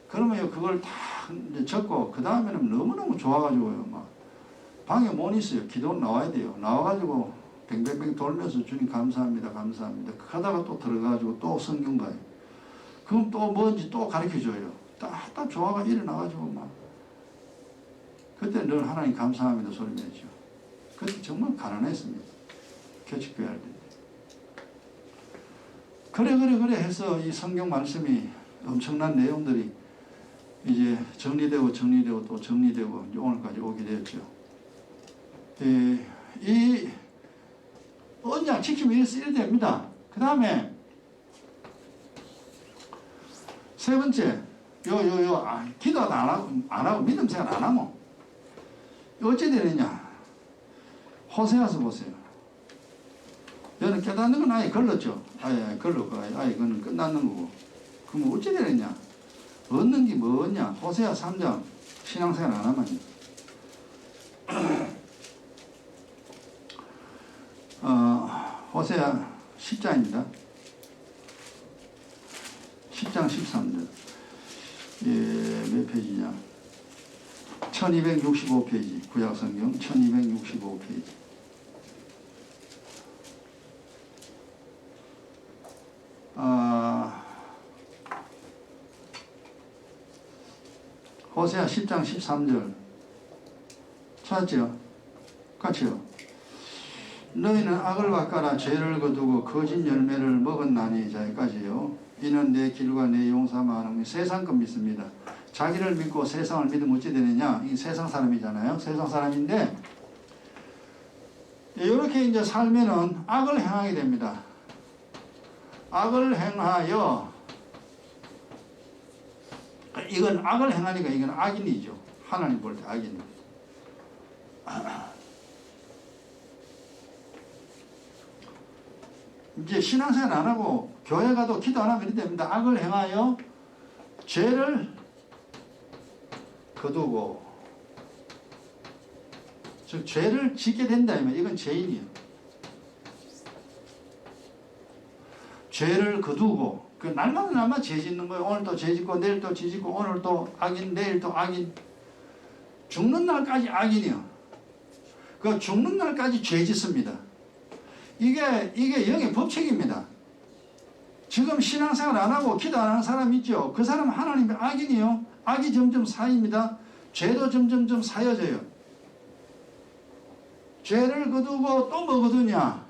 그러면 그걸 다 이제 적고 그 다음에는 너무너무 좋아가지고요. 막 방에 못 있어요. 기도 나와야 돼요. 나와가지고 뱅뱅뱅 돌면서 주님 감사합니다. 감사합니다. 하다가 또 들어가가지고 또 성경 봐요. 그럼 또 뭔지 또 가르쳐줘요. 딱 좋아가 일어나가지고 막 그때 늘 하나님 감사합니다 소리 내죠. 그때 정말 가난했습니다. 교칙교회 할 때. 그래 해서 이 성경 말씀이 엄청난 내용들이 이제 정리되고 또 정리되고 이제 오늘까지 오게 되었죠. 이 언약 지키면 이래 됩니다. 그 다음에 세 번째 기도도 안 하고 믿음 생활 안 하면 어찌 되느냐. 호세아서 보세요. 여는 깨닫는 건 아예 걸렀죠. 아예 걸렀고 아예 그건 끝났는 거고. 그럼 어찌 되느냐. 얻는 게 뭐냐. 호세아 3장 신앙생활 안 하면 호세아 10장입니다. 10장 13절. 몇 페이지냐. 1265페이지. 구약성경 1265페이지. 호세아 10장 13절 찾았죠? 같이요. 너희는 악을 바꿔라 죄를 거두고 거짓 열매를 먹었나니. 자기까지요. 이는 내 길과 내 용사만은 세상 것 믿습니다. 자기를 믿고 세상을 믿으면 어찌 되느냐. 이 세상 사람이잖아요. 세상 사람인데 이렇게 이제 살면은 악을 행하게 됩니다. 악을 행하여, 이건 악을 행하니까 이건 악인이죠. 하나님 볼 때 악인. 이제 신앙생활 안 하고 교회 가도 기도 안 하면 이렇게 됩니다. 악을 행하여 죄를 거두고, 즉 죄를 짓게 된다면 이건 죄인이에요. 죄를 거두고, 그 날마다 죄 짓는 거예요. 오늘 또 죄 짓고 내일 또 죄 짓고 오늘 또 악인 내일 또 악인. 죽는 날까지 악인이요. 그 죽는 날까지 죄 짓습니다. 이게 영의 법칙입니다. 지금 신앙생활 안 하고 기도 안 하는 사람 있죠. 그 사람은 하나님의 악인이요. 악이 점점 쌓입니다. 죄도 점점 쌓여져요. 죄를 거두고 또 뭐 거두냐?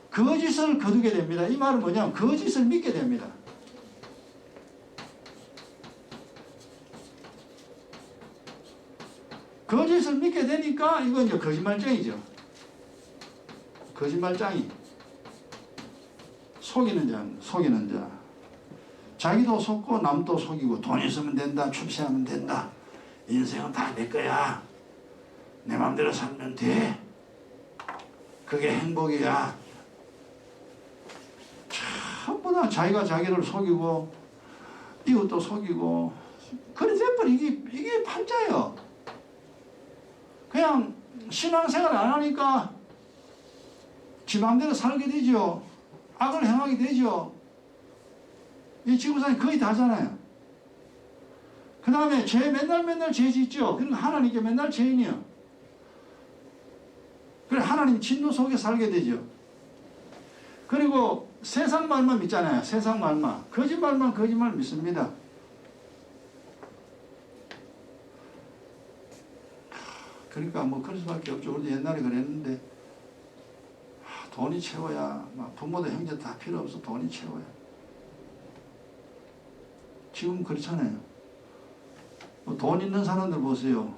거짓을 거두게 됩니다. 이 말은 뭐냐면 거짓을 믿게 됩니다. 거짓을 믿게 되니까 이건 이제 거짓말쟁이죠. 거짓말쟁이. 속이는 자. 자기도 속고 남도 속이고 돈 있으면 된다. 출세하면 된다. 인생은 다 내 거야. 내 마음대로 살면 돼. 그게 행복이야. 전부 다 자기가 자기를 속이고 이웃도 속이고 그래 돼버려. 이게 팔자예요. 그냥 신앙생활 안 하니까 지 마음대로 살게 되죠. 악을 행하게 되죠. 이 지구상에 거의 다잖아요. 그 다음에 죄 맨날 죄 짓죠. 그러니까 하나님께 맨날 죄인이요. 그래 하나님 진노 속에 살게 되죠. 그리고 세상 말만 믿잖아요. 세상 말만. 거짓말 믿습니다. 그러니까 뭐 그럴 수밖에 없죠. 우리도 옛날에 그랬는데 돈이 최고야. 부모도 형제 다 필요 없어. 돈이 최고야. 지금 그렇잖아요. 돈 있는 사람들 보세요.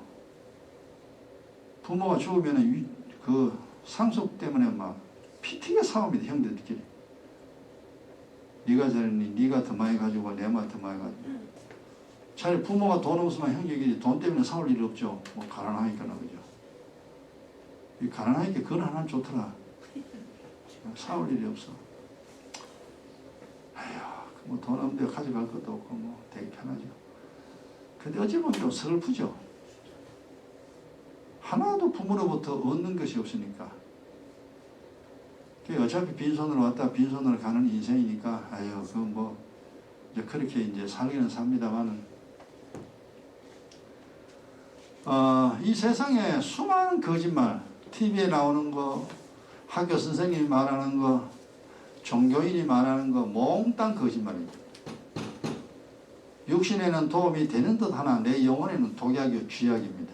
부모가 죽으면 그 상속 때문에 막 피튀게 싸웁니다. 형제들끼리. 네가 잘했니? 네가 더 많이 가지고 내가 더 많이 가지고. 차라리 부모가 돈 없으면 형제끼리 돈 때문에 싸울 일이 없죠. 뭐 가난하니까나 그죠. 이 가난하니까 그건 하나는 좋더라. 싸울 일이 없어. 아휴. 뭐 돈 없는데 가져갈 것도 없고 뭐 되게 편하죠. 근데 어찌 보면 좀 슬프죠. 하나도 부모로부터 얻는 것이 없으니까. 어차피 빈손으로 왔다 빈손으로 가는 인생이니까 아유 그건 뭐 이제 그렇게 이제 살기는 삽니다만은 이 세상에 수많은 거짓말, TV에 나오는 거, 학교 선생님이 말하는 거, 종교인이 말하는 거 몽땅 거짓말입니다. 육신에는 도움이 되는 듯 하나 내 영혼에는 독약이요 쥐약입니다.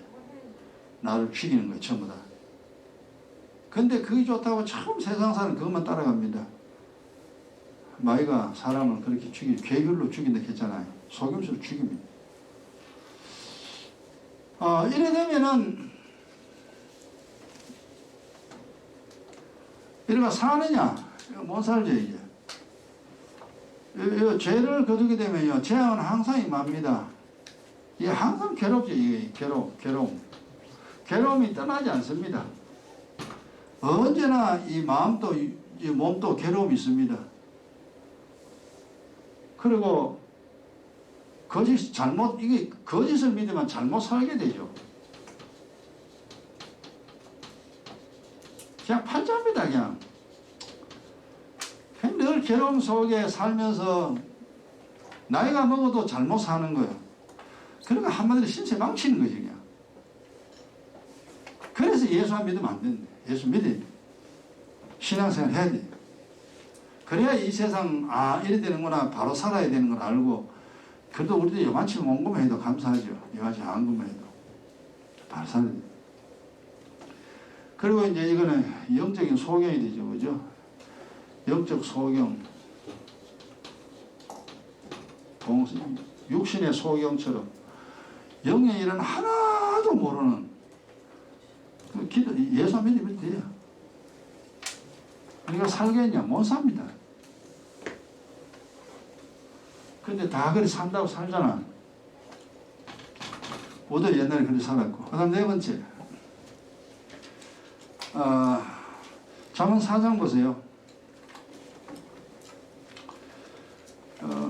나를 죽이는 거예요 전부 다. 근데 그게 좋다고 처음 세상 사람 그것만 따라갑니다. 마귀가 사람을 그렇게 괴결로 죽인다 했잖아요. 속임수로 죽입니다. 이래 되면은 이래가 사느냐? 못 살죠 이제. 죄를 거두게 되면요 재앙은 항상 임합니다. 이게 항상 괴롭죠. 이게 괴로움이 떠나지 않습니다. 언제나 이 마음도 이 몸도 괴로움이 있습니다. 그리고 이게 거짓을 믿으면 잘못 살게 되죠. 그냥 팔자입니다. 그냥 늘 괴로움 속에 살면서 나이가 먹어도 잘못 사는 거예요. 그러니까 한마디로 신세 망치는 거지 그냥. 그래서 예수 안 믿으면 안 된다. 예수 믿어야 돼. 신앙생활 해야 돼. 그래야 이 세상 이래 되는구나 바로 살아야 되는 걸 알고 그래도 우리도 요만치 온 것만 해도 감사하죠. 요만치 안 것만 해도 바로 살아야 돼. 그리고 이제 이거는 영적인 소경이 되죠. 그죠? 영적 소경 육신의 소경처럼 영의 일은 하나도 모르는 예수 안 믿으면 돼요. 우리가 살겠냐? 못 삽니다. 근데 다 그렇게 산다고 살잖아. 우도 옛날에 그렇게 살았고. 그 다음 네 번째 잠언 4장 보세요.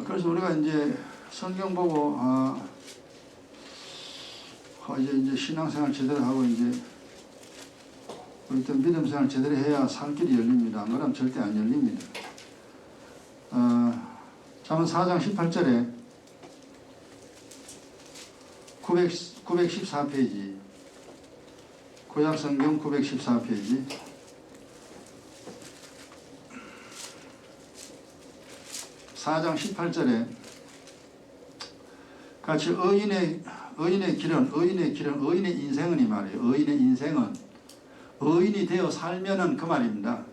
그래서 우리가 이제 성경 보고 이제 신앙생활 제대로 하고 이제 우리 또 믿음생활 제대로 해야 살 길이 열립니다. 안 그러면 절대 안 열립니다. 잠언 4장 18절에 914페이지 구약성경 914페이지 4장 18절에 같이 의인의 길은 의인의 인생은 이 말이에요. 의인의 인생은 의인이 되어 살면은 그 말입니다.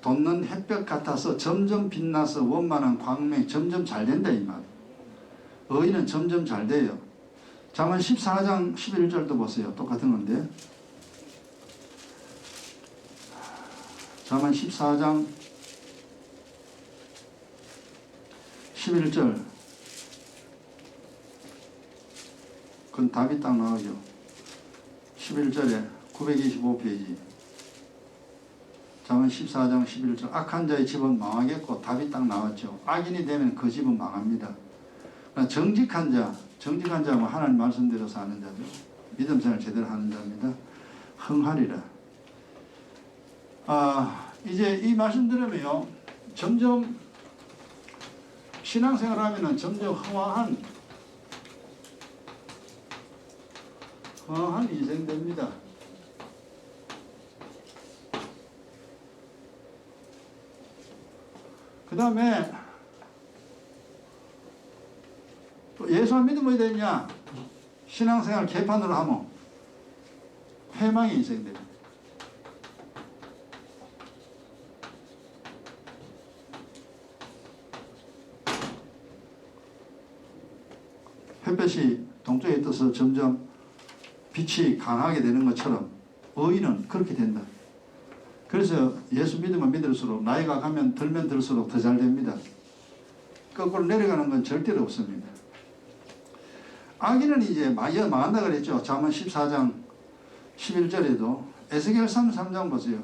돋는 햇볕 같아서 점점 빛나서 원만한 광명이 점점 잘 된다 이 말. 의인은 점점 잘 돼요. 잠언 14장 11절도 보세요. 똑같은 건데 잠언 14장 11절 그건 답이 딱 나오죠. 11절에 925페이지 잠언 14장 11절 악한 자의 집은 망하겠고 답이 딱 나왔죠. 악인이 되면 그 집은 망합니다. 정직한 자는 하나님 말씀대로 사는 자죠. 믿음생활 제대로 하는 자입니다. 흥하리라. 이제 이 말씀 들으면요 점점 신앙생활 하면은 점점 흥황한 인생 됩니다. 그 다음에 또 예수 안 믿으면 어디 되냐? 신앙생활 개판으로 하면 회망의 인생 됩니다. 햇볕이 동쪽에 떠서 점점 빛이 강하게 되는 것처럼 의인은 그렇게 된다. 그래서 예수 믿으면 믿을수록 나이가 들면 들수록 더 잘 됩니다. 거꾸로 내려가는 건 절대로 없습니다. 악인은 이제 망한다 그랬죠. 잠언 14장 11절에도 에스겔 33장 보세요.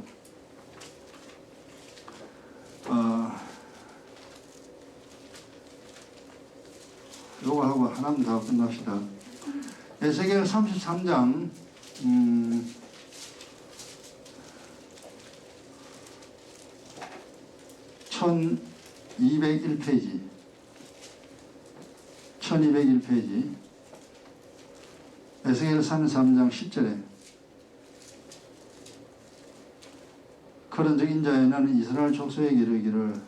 요거 하고 하나만 더 하고 끝납시다. 에스겔 33장 1201페이지 1201페이지 에스겔 33장 10절에 그런 적인 자에는 이스라엘 족속에게 이르기를,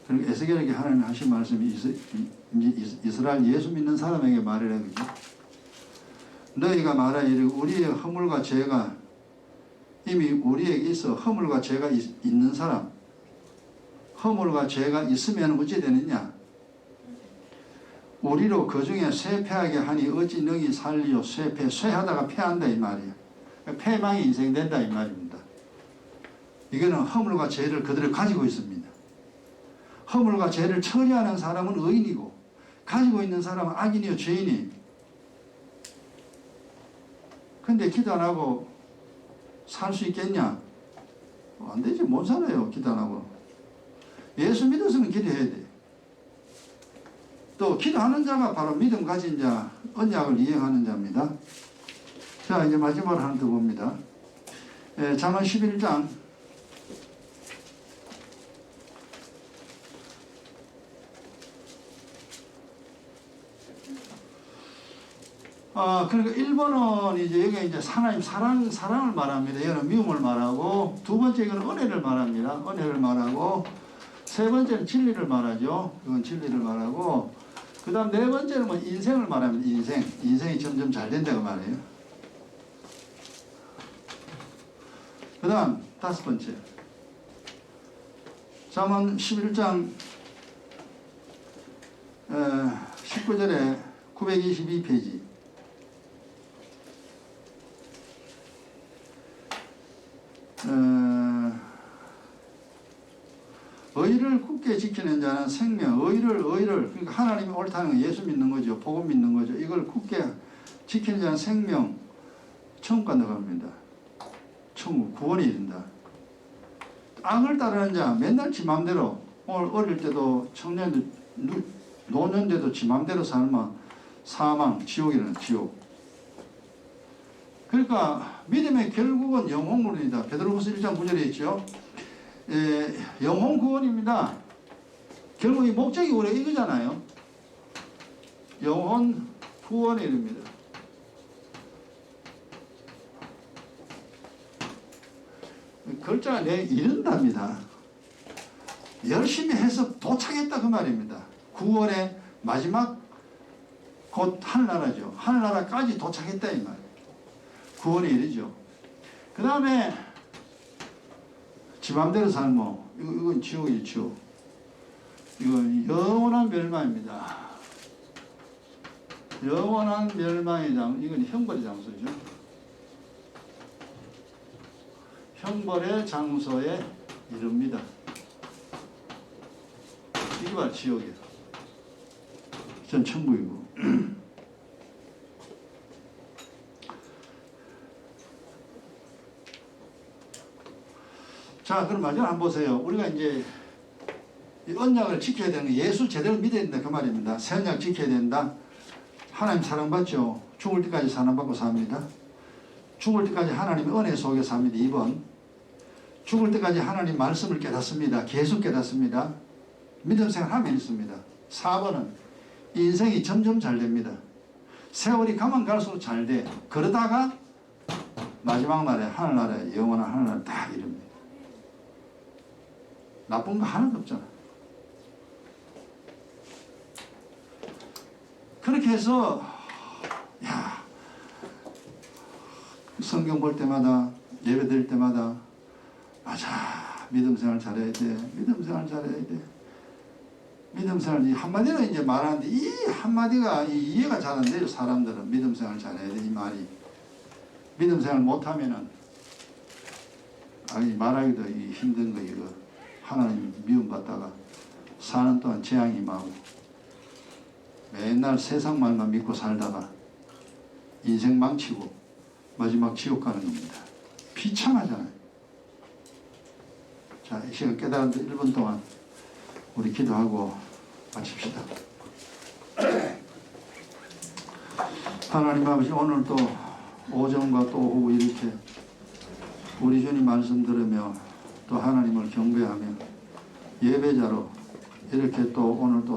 그리고 에스겔에게 하나님 하신 말씀이 이스라엘 예수 믿는 사람에게 말이라 그러죠. 너희가 말하여 이르기를 우리의 허물과 죄가 이미 우리에게 있어 허물과 죄가 있는 사람, 허물과 죄가 있으면 어찌 되느냐? 우리로 그 중에 쇠패하게 하니 어찌 능히 살리요? 쇠하다가 패한다 이 말이에요. 패망이 인생된다 이 말입니다. 이거는 허물과 죄를 그들을 가지고 있습니다. 허물과 죄를 처리하는 사람은 의인이고 가지고 있는 사람은 악인이요 죄인이. 근데 기도 안 하고 살 수 있겠냐? 안 되지. 못 살아요. 기도 안 하고. 예수 믿어서는 기도해야 돼. 또 기도하는 자가 바로 믿음 가진 자, 언약을 이행하는 자입니다. 자, 이제 마지막으로 하나 더 봅니다. 잠언 11장 1번은 이제 여기 이제 하나님 사랑을 말합니다. 이거는 미움을 말하고, 두 번째 이거는 은혜를 말합니다. 은혜를 말하고, 세 번째는 진리를 말하죠. 이건 진리를 말하고, 그 다음 네 번째는 뭐 인생을 말합니다. 인생이 점점 잘 된다고 말해요. 그 다음 다섯 번째 잠언 11장 19절에 922페이지 의를 굳게 지키는 자는 생명, 의를 그러니까 하나님이 옳다는 건 예수 믿는 거죠. 복음 믿는 거죠. 이걸 굳게 지키는 자는 생명, 천국 간다고 합니다. 천국 구원이 이른다. 악을 따르는 자 맨날 지 맘대로, 오늘 어릴 때도 청년들 노년 때도 지 맘대로 살면 사망, 지옥이라는 지옥. 그러니까 믿음의 결국은 영혼 구원이다. 베드로후서 1장 9절에 있죠. 영혼 구원입니다. 결국 이 목적이 우리 이거잖아요. 영혼 구원에 이릅니다. 글자가 내 이른답니다. 열심히 해서 도착했다 그 말입니다. 구원의 마지막 곧 하늘나라죠. 하늘나라까지 도착했다 이 말. 구원에 이르죠. 그 다음에 지 맘대로 살면 이건 지옥이죠. 지옥. 이건 영원한 멸망입니다. 영원한 멸망의 장소. 이건 형벌의 장소죠. 형벌의 장소에 이릅니다. 이게 바로 지옥이에요. 전 천국이고. 자, 그럼 마지막 한번 보세요. 우리가 이제 이 언약을 지켜야 되는 게 예수 제대로 믿어야 된다 그 말입니다. 새 언약 지켜야 된다. 하나님 사랑받죠. 죽을 때까지 사랑받고 삽니다. 죽을 때까지 하나님의 은혜 속에 삽니다. 2번 죽을 때까지 하나님 말씀을 깨닫습니다. 계속 깨닫습니다. 믿음 생활하면 있습니다. 4번은 인생이 점점 잘 됩니다. 세월이 가면 갈수록 잘 돼. 그러다가 마지막 날에 하늘나라에 영원한 하늘나라에 딱 이릅니다. 나쁜 거 하나도 없잖아. 그렇게 해서 야 성경 볼 때마다 예배 드릴 때마다 맞아 믿음 생활 잘해야 돼. 믿음 생활 잘해야 돼. 믿음 생활 한마디로 이제 말하는데 이 한마디가 이해가 잘 안 돼요. 사람들은 믿음 생활 잘해야 돼 이 말이. 믿음 생활 못하면은 아니 말하기도 힘든 거 이거. 하나님 미움받다가 사는 동안 재앙이 임하고 맨날 세상 말만 믿고 살다가 인생 망치고 마지막 지옥 가는 겁니다. 비참하잖아요. 자, 이 시간 깨달은 1분 동안 우리 기도하고 마칩시다. 하나님 아버지, 오늘 또 오전과 또 오후 이렇게 우리 주님 말씀 들으며 또 하나님을 경배하며 예배자로 이렇게 또 오늘 또